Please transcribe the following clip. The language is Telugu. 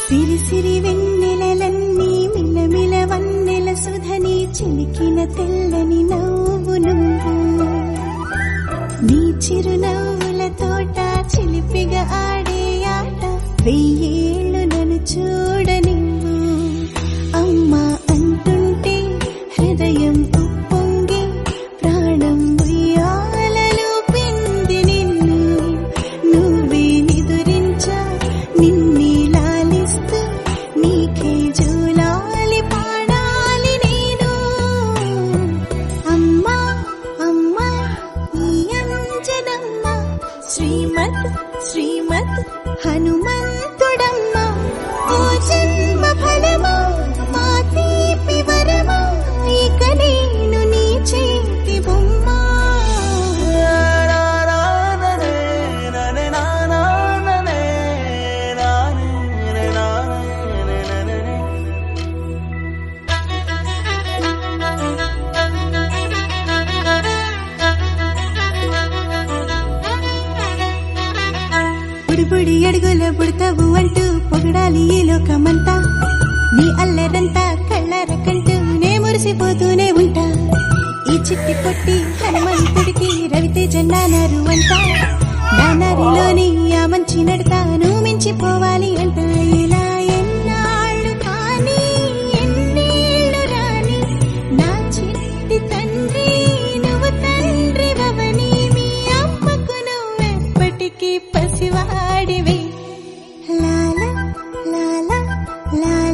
సిరి సిరి వెన్నెలలన్నీ మిలమిల వన్నెల సుధని చిలికిన తెల్లని నవ్వు నువ్వు నీ చిరునవ్వుల తోట చిలిపిగా ఆడే ఆట వెయ్యేళ్ళు నన్ను చూడనివ్వు అమ్మా అంటుంటే హృదయం ఉప్పొంగి ప్రాణం ఉయ్యాలలో పిండి నిన్ను నువ్వే నిదురించా నిన్నే లాలిస్తూ నీకే జూలాలి పాడాలి నేను అమ్మా అమ్మా ఈ అంజనమ్మ శ్రీమత్ శ్రీమత్ హనుమంతుడమ్మ ఓ జన్మ ఫలమా మా తీపి వరమా ఇక నేను నీ చేతి బొమ్మ బుడి అడుగుల బుడతావు అంటూ పొగడాలి ఈ లోకమంతా నీ అల్లరంతా కళ్ళరకంటూ నే మురిసిపోతూనే ఉంటా ఈ చిట్టి పొట్టి హనుమంతుడికి రవితేజ నానారు అంటా నానారిలోని ఆ మంచి నడతాను మించిపోవాలి అంట ఇలా ఎన్నాళ్ళు కానీ ఎన్నేళ్ళు రాని నా చిట్టి తండ్రి నువ్వు తండ్రి వవని మీ అమ్మకు నువ్వెప్పటికీ పసివాడివి లాల లాల లాల